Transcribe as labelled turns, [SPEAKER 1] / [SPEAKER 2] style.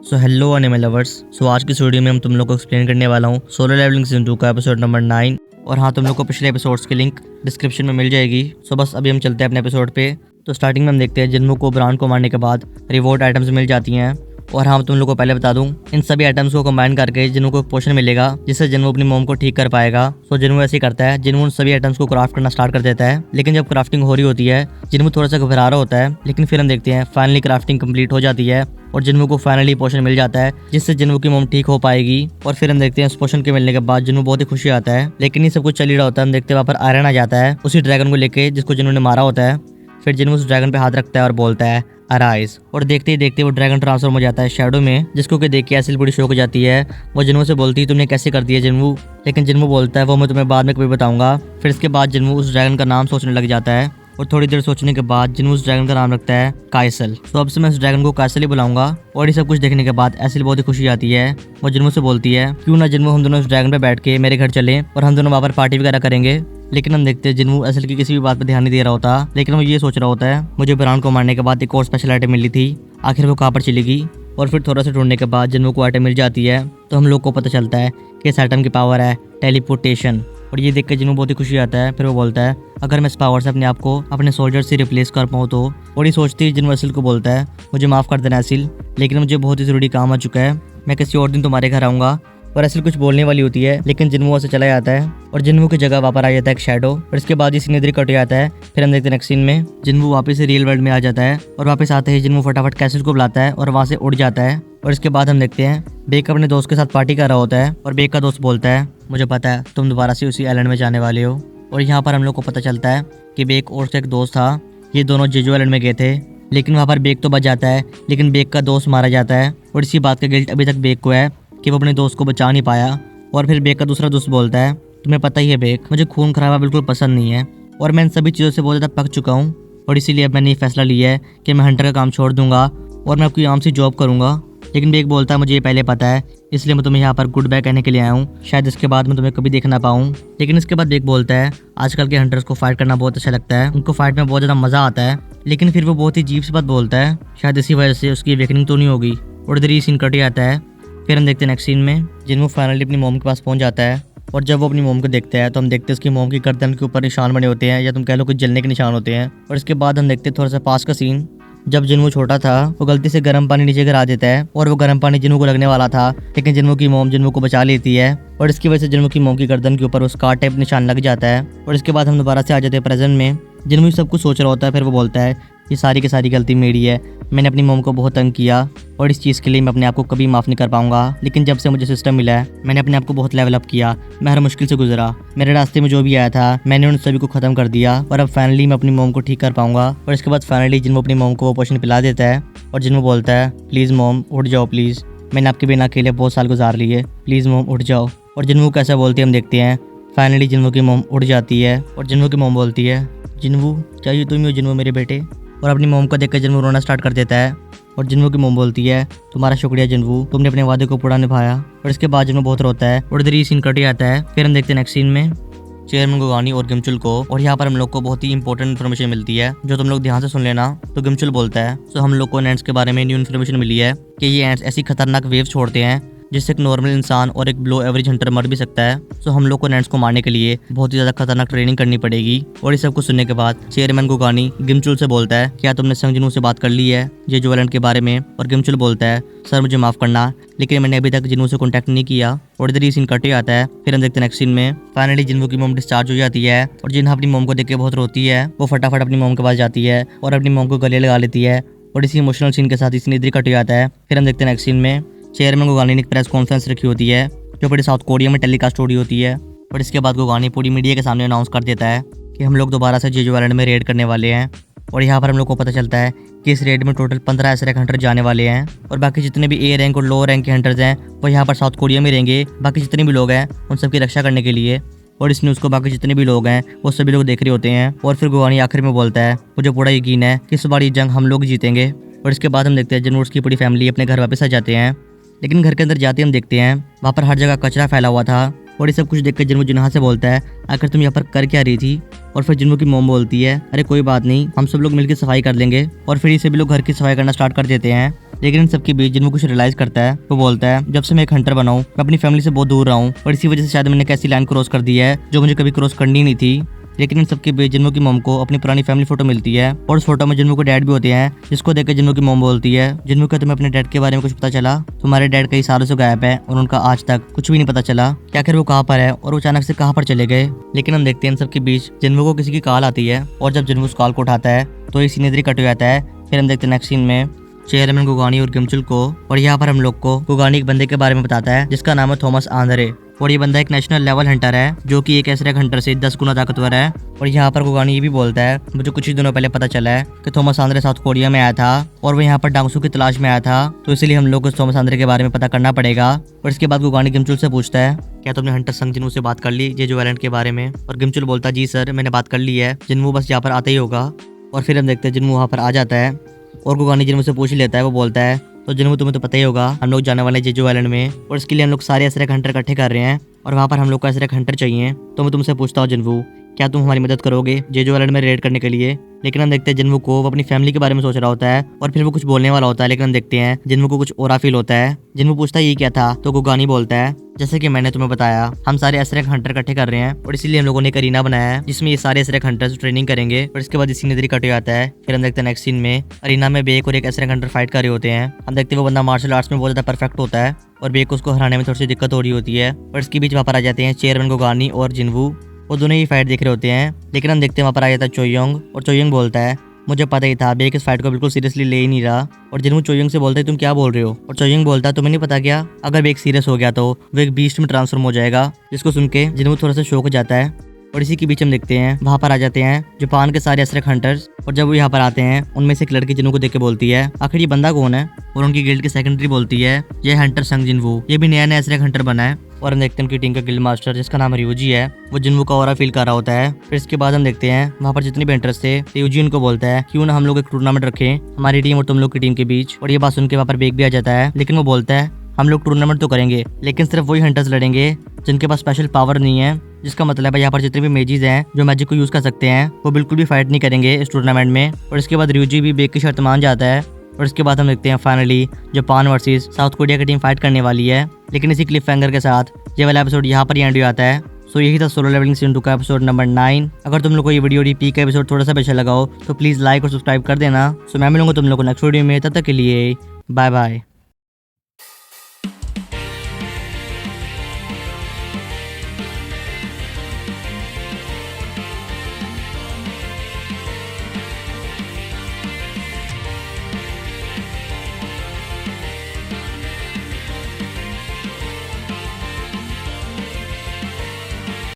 [SPEAKER 1] सो hello animal lovers. So आज की इस वीडियो में हम तुम लोग को एक्सप्लेन करने वाला हूँ सोलो लेवलिंग सीजन 2 का एपिसोड नंबर 9। और हाँ, तुम लोग को पिछले एपिसोड्स की लिंक डिस्क्रिप्शन में मिल जाएगी। सो बस अभी हम चलते हैं अपने एपिसोड पे। तो स्टार्टिंग में हम देखते हैं जिन्मू को ब्रांड को मारने के बाद रिवॉर्ड आइटम्स मिल जाती हैं। और हाँ, तुम लोग को पहले बता दूं, इन सभी आइटम्स को कंबाइन करके जिन्मू को पोशन मिलेगा जिससे जिन्मू अपनी मोम को ठीक कर पाएगा। सो जिन्मू ऐसे ही करता है। जिन्मू उन सभी आइटम्स को क्राफ्ट करना स्टार्ट कर देता है। लेकिन जब क्राफ्टिंग हो रही होती है जिन्मू थोड़ा सा घबरा रहा होता है। लेकिन फिर हम देखते हैं फाइनली क्राफ्टिंग कंप्लीट हो जाती है और जिन्मू को फाइनली पोशन मिल जाता है जिससे जिन्मू की मोम ठीक हो पाएगी। और फिर हम देखते हैं उस पोशन के मिलने के बाद जिन्मू बहुत ही खुशी आता है। लेकिन ये सब कुछ चल ही रहा होता है। हम देखते हैं वहाँ पर आयरन आ जाता है उसी ड्रैगन को लेके जिसको जिन्मू ने मारा होता है। फिर जिन्मू उस ड्रैगन पे हाथ रखता है और बोलता है अराइज। और देखते ही देखते वो ड्रैगन ट्रांसफॉर्म हो जाता है शैडो में, जिसको कि देख के एसिल बड़ी शौक हो जाती है। वो जिन्मू से बोलती है तुमने कैसे कर दिया जिन्मू। लेकिन जिन्मू बोलता है वो मैं तुम्हें बाद में कभी बताऊंगा। फिर इसके बाद जिन्मू उस ड्रैगन का नाम सोचने लग जाता है और थोड़ी देर सोचने के बाद जिन्मू उस ड्रैगन का नाम रखता है काइसल। तो अब से मैं उस ड्रैगन को काइसल ही बुलाऊंगा। और ये सब कुछ देखने के बाद एसिल बहुत ही खुशी आती है। वो जिन्मू से बोलती है क्यों ना जिन्मू हम दोनों उस ड्रैगन पे बैठ के मेरे घर चले और हम दोनों वहाँ पर पार्टी वगैरह करेंगे। लेकिन हम देखते हैं जिन्मू एसिल की किसी भी बात पर ध्यान नहीं दे रहा होता। लेकिन वो ये सोच रहा होता है मुझे ब्रांड को मारने के बाद एक और स्पेशल आइटम मिली थी, आखिर वो कहाँ पर चली गई। और फिर थोड़ा सा ढूंढने के बाद जिन्मू को आइटम मिल जाती है। तो हम लोग को पता चलता है कि इस आइटम की पावर है टेलीपोर्टेशन। और ये देख कर जिन्मू बहुत ही खुशी आता है। फिर वो बोलता है अगर मैं इस पावर से अपने आप को अपने सोल्जर से रिप्लेस कर पाऊँ तो। और ये सोचती है जिन्मू एसिल को बोलता है मुझे माफ़ कर देना एसिल, लेकिन मुझे बहुत ही ज़रूरी काम आ चुका है, मैं किसी और दिन तुम्हारे घर आऊँगा। और एसिल कुछ बोलने वाली होती है लेकिन जिन्मू वहाँ से चला जाता है और जिन्मू की जगह वापस आ जाता है एक शैडो। और इसके बाद ये सीन इधर कट जाता है। फिर हम देखते हैं नेक्स्ट सीन में जिन्मू वापस से रियल वर्ल्ड में आ जाता है और वापस आते ही जिन्मू फटाफट कैसल को बुलाता है और वहाँ से उड़ जाता है। और इसके बाद हम देखते हैं बेक अपने दोस्त के साथ पार्टी कर रहा होता है और बेक का दोस्त बोलता है मुझे पता है तुम दोबारा से उसी आइलैंड में जाने वाले हो। और यहाँ पर हम लोग को पता चलता है कि बेक और उसका एक दोस्त था, ये दोनों जेजू आइलैंड में गए थे। लेकिन वहाँ पर बेक तो बच जाता है लेकिन बेक का दोस्त मारा जाता है। और इसी बात का गिल्ट अभी तक बेक को है कि वो अपने दोस्त को बचा नहीं पाया। और फिर बेक का दूसरा दोस्त बोलता है तुम्हें पता ही है बेक, मुझे खून खराबा बिल्कुल पसंद नहीं है और मैं इन सभी चीज़ों से बहुत ज़्यादा पक चुका हूँ। और इसीलिए अब मैंने ये फैसला लिया है कि मैं हंटर का काम छोड़ दूंगा और मैं आपकी आराम से जॉब करूंगा। लेकिन बेक बोलता है मुझे ये पहले पता है, इसलिए मैं तुम्हें यहाँ पर गुड बाय कहने के लिए आया हूँ, शायद इसके बाद मैं तुम्हें कभी देख ना पाऊँ। लेकिन इसके बाद बेक बोलता है आजकल के हंटर्स को फाइट करना बहुत अच्छा लगता है, उनको फाइट में बहुत ज़्यादा मज़ा आता है। लेकिन फिर वो बहुत ही अजीब सी बात बोलता है, शायद इसी वजह से उसकी अवेकनिंग तो नहीं होगी। और इधर ही सीन कट आता है। फिर हम देखते हैं नेक्स्ट सीन में जिन्मू फाइनली अपनी मोम के पास पहुंच जाता है। और जब वो अपनी मोम को देखता है तो हम देखते हैं उसकी मोम की गर्दन के ऊपर निशान बने होते हैं, या तुम कह लो कुछ जलने के निशान होते हैं। और इसके बाद हम देखते हैं थोड़ा सा पास का सीन, जब जिन्मू छोटा था वो गलती से गर्म पानी नीचे गिरा देता है और वो गर्म पानी जिन्मू को लगने वाला था। लेकिन जिन्मू की मोम जिन्मू को बचा लेती है और इसकी वजह से जिन्मू की मोम की गर्दन के ऊपर वो स्कार टाइप निशान लग जाता है। और इसके बाद हम दोबारा से आ जाते हैं प्रेजेंट में। जिन्मू सब कुछ सोच रहा होता है। फिर वो बोलता है ये सारी की सारी गलती मेरी है, मैंने अपनी मोम को बहुत तंग किया और इस चीज़ के लिए मैं अपने आप को कभी माफ़ नहीं कर पाऊंगा। लेकिन जब से मुझे सिस्टम मिला है मैंने अपने आप को बहुत लेवल अप किया, मैं हर मुश्किल से गुजरा, मेरे रास्ते में जो भी आया था मैंने उन सभी को ख़त्म कर दिया और अब फाइनली मैं अपनी मोम को ठीक कर पाऊंगा। और इसके बाद फाइनली जिन्मू अपनी मोम को वो पोशन पिला देता है और जिन्मू बोलता है प्लीज़ मोम उठ जाओ प्लीज़, मैंने आपके बिना अकेले बहुत साल गुजार लिए, प्लीज़ मोम उठ जाओ। और जिन्मू कैसा बोलती है हम देखते हैं। फाइनली जिन्मू की मोम उठ जाती है और जिन्मू की मोम बोलती है जिन्मू चाहिए तुम ही हो जिन्मू मेरे बेटे। और अपनी मोम को देखकर जिन्मू रोना स्टार्ट कर देता है। और जिन्मू की मोम बोलती है तुम्हारा शुक्रिया जिन्मू, तुमने अपने वादे को पूरा निभाया। और इसके बाद जिन्मू बहुत रोता है और इधर ही सीन कट आता है। फिर हम देखते हैं नेक्स्ट सीन में चेयरमैन गोगानी और गिमचुल को। और यहाँ पर हम लोग को बहुत ही इंपॉर्टेंट इन्फॉर्मेशन मिलती है जो तुम लोग ध्यान से सुन लेना। तो गिमचुल बोलता है तो हम लोग को एंट्स के बारे में न्यू इन्फॉर्मेशन मिली है कि ये एंट्स ऐसी खतरनाक वेव छोड़ते हैं जिससे एक नॉर्मल इंसान और एक बिलो एवरेज हंटर मर भी सकता है। सो हम लोग को नेट्स को मारने के लिए बहुत ही ज़्यादा खतरनाक ट्रेनिंग करनी पड़ेगी। और इस सब कुछ सुनने के बाद चेयरमैन गोगानी गिमचुल से बोलता है क्या तुमने संग जिन्मू से बात कर ली है जेजू आइलैंड के बारे में। और गिमचुल बोलता है सर मुझे माफ़ करना, लेकिन मैंने अभी तक जिन्मू से कॉन्टैक्ट नहीं किया। और इधर ही सीन कटे आता है। फिर हम देखते हैं नेक्स्ट सीन में फाइनली जिन्मू की मोम डिस्चार्ज हो जाती है और जिन्हा अपनी मोम को देख के बहुत रोती है। वो फटाफट अपनी मोम के पास जाती है और अपनी मोम को गले लगा लेती है। और इसी इमोशनल सीन के साथ ही सीन इधर कट जाता है। फिर हम देखते हैं नेक्स्ट सीन में चेयरमैन गोगानी ने एक प्रेस कॉन्फ्रेंस रखी होती है जो पूरे साउथ कोरिया में टेलीकास्ट हो रही होती है। और इसके बाद गोगानी पूरी मीडिया के सामने अनाउंस कर देता है कि हम लोग दोबारा से जेजू आइलैंड में रेड करने वाले हैं। और यहाँ पर हम लोग को पता चलता है कि इस रेड में टोटल 15 ऐसे रैंक हंटर जाने वाले हैं और बाकी जितने भी ए रैंक और लो रैंक के हंटर्स हैं वो यहाँ पर साउथ कोरिया में रहेंगे, बाकी जितने भी लोग हैं उन सबकी रक्षा करने के लिए। और इस न्यूज़ को बाकी जितने भी लोग हैं वो सभी लोग देख रहे होते हैं। और फिर गोगानी आखिर में बोलता है मुझे पूरा यकीन है कि इस बार ये जंग हम लोग जीतेंगे। और इसके बाद हम देखते हैं जिन्मू की पूरी फैमिली अपने घर वापस आ जाते हैं। लेकिन घर के अंदर जाते हम देखते हैं वहाँ पर हर जगह कचरा फैला हुआ था। और ये सब कुछ देख कर जिन्मू जिन्हा से बोलता है आखिर तुम यहाँ पर कर क्या रही थी। और फिर जिन्मू की मोम बोलती है अरे कोई बात नहीं, हम सब लोग मिलकर सफाई कर लेंगे। और फिर ये सभी लोग घर की सफाई करना स्टार्ट कर देते हैं। लेकिन इन सबके बीच जिन्हों कुछ रियलाइज करता है। वो बोलता है जब से मैं एक हंटर बना हूँ मैं अपनी फैमिली से बहुत दूर रहा हूँ और इसी वजह से शायद मैंने कैसी लाइन क्रॉस कर दी है जो मुझे कभी क्रॉस करनी नहीं थी। लेकिन इन सबके बीच जिन्हों की मॉम को अपनी पुरानी फैमिली फोटो मिलती है और उस फोटो में जिन्हों के डैड भी होते हैं, जिसको देख के जिन्हों की मॉम बोलती है जिन्हों का तुम्हें अपने डैड के बारे में कुछ पता चला? तुम्हारे डैड कई सालों से गायब है और उनका आज तक कुछ भी नहीं पता चला कि आखिर वो कहाँ पर है और वो अचानक से कहाँ पर चले गए। लेकिन हम देखते हैं इन सबके बीच जिन्हों को किसी की कॉल आती है और जब जिन्हों उस कॉल को उठाता है तो ये सीन इधर ही कट हो जाता है। फिर हम देखते हैं नेक्स्ट सीन में चेयरमैन गुगानी और गिमचुल को, और यहाँ पर हम लोग को गुगानी एक बंदे के बारे में बताता है जिसका नाम है थॉमस आंद्रे। और ये बंदा एक नेशनल लेवल हंटर है जो कि एक एसरेक हंटर से 10 गुना ताकतवर है। और यहाँ पर गुगानी ये भी बोलता है मुझे कुछ ही दिनों पहले पता चला है कि थॉमस आंद्रे साउथ कोरिया में आया था और वो यहाँ पर डांगसू की तलाश में आया था, तो इसलिए हम लोग को थॉमस आंद्रे के बारे में पता करना पड़ेगा। और इसके बाद गुगानी गिमचुल से पूछता है क्या तुमने हंटर संग जिन्हों से बात कर ली जेजो आइलैंड के बारे में? और गिमचुल बोलता है जी सर मैंने बात कर ली है, जिन्हों बस यहाँ पर आते ही होगा। और फिर हम देखते हैं जिन्हों वहाँ पर आ जाता है और गुगानी जिन्हों से पूछ लेता है। वो बोलता है तो जिन्हों तुम्हें तो पता ही होगा हम लोग जाने वाले जेजो आइलैंड में और इसके लिए हम लोग सारे एसरेक हंटर इकट्ठे कर रहे हैं और वहाँ पर हम लोग को एसरेक हंटर चाहिए। तो मैं तुमसे पूछता हूँ जिन्हों क्या तुम हमारी मदद करोगे जेजो आइलैंड में रेड करने के लिए? लेकिन हम देखते हैं जिन्हों को वो अपनी फैमिली के बारे में सोच रहा होता है और फिर वो कुछ बोलने वाला होता है, लेकिन हम देखते हैं जिन्हों को कुछ और फील होता है। जिन्हों पूछता है ये क्या था? तो गुगानी बोलता है जैसे कि मैंने तुम्हें बताया हम सारे एसरेक हंटर इकट्ठे कर रहे हैं और इसीलिए हम लोगों ने एक अरीना बनाया है जिसमें ये सारे एसरेक हंटर्स ट्रेनिंग करेंगे। और इसके बाद इसी नजरी कट हो जाता है। फिर हम देखते हैं नेक्स्ट सीन में अरीना में बेक और एक एसरेक हंटर फाइट कर रहे होते हैं। हम देखते हैं वो बंदा मार्शल आर्ट्स में बहुत ज्यादा परफेक्ट होता है और बेक उसको हराने में थोड़ी सी दिक्कत हो रही होती है। और इसके बीच वहाँ पर आ जाते हैं चेयरमैन गुगानी और जिन्हों, वो दोनों ही फाइट देख रहे होते हैं। लेकिन हम देखते हैं वहाँ पर आ जाता है चोयोंग और चोयोंग बोलता है मुझे पता ही था बेक इस फाइट को बिल्कुल सीरियसली ले ही नहीं रहा। और जिन्हों चोयोंग से बोलता है तुम क्या बोल रहे हो? और चोयोंग बोलता है तुम्हें नहीं पता क्या अगर बेक सीरियस हो गया तो वो एक बीस्ट में ट्रांसफॉर्म हो जाएगा। जिसको सुन के जिन्हों थोड़ा सा शौक हो जाता है। और इसी के बीच हम देखते हैं वहाँ पर आ जाते हैं जापान के सारे एसरेक हंटर्स और जब वो यहाँ पर आते हैं उनमें से एक लड़की जिन्हों को देख के बोलती है आखिर ये बंदा कौन है? और उनकी गिल्ड की सेकेंडरी बोलती है ये हंटर संग जिन्हों, ये भी नया नया एसरेक हंटर बना है। और हम देखते हैं उनकी टीम का गिल्ड मास्टर जिसका नाम रियूजी है वो जिन्हों का ऑरा फील कर रहा होता है। फिर इसके बाद हम देखते हैं वहाँ पर जितने भी हंटर्स थे रियूजी उनको बोलता है क्यों ना हम लोग एक टूर्नामेंट रखें हमारी टीम और तुम लोग की टीम के बीच। और ये बात सुन के वहाँ पर बेक भी आ जाता है, लेकिन वो बोलता है हम लोग टूर्नामेंट तो करेंगे लेकिन सिर्फ वही हंटर्स लड़ेंगे जिनके पास स्पेशल पावर नहीं है। जिसका मतलब है यहाँ पर जितने भी मेजिज हैं जो मैजिक को यूज कर सकते हैं वो बिल्कुल भी फाइट नहीं करेंगे इस टूर्नामेंट में। और इसके बाद रियूजी भी बेक की शर्त मान जाता है। और इसके बाद हम देखते हैं finally Japan versus south Korea की टीम फाइट करने वाली है। लेकिन इसी क्लिफ हैंगर के साथ ये वाला एपिसोड यहाँ पर एंड हो जाता है। सो यही था सोलो लेवलिंग सीजन 2 का एपिसोड नंबर 9। अगर तुम लोग को ये वीडियो रिपीट का एपिसोड थोड़ा सा अच्छा लगा हो तो प्लीज लाइक और सब्सक्राइब कर देना। सो मैं मिलूंगा तुम लोग को नेक्स्ट वीडियो में, तब तक के लिए बाय बाय।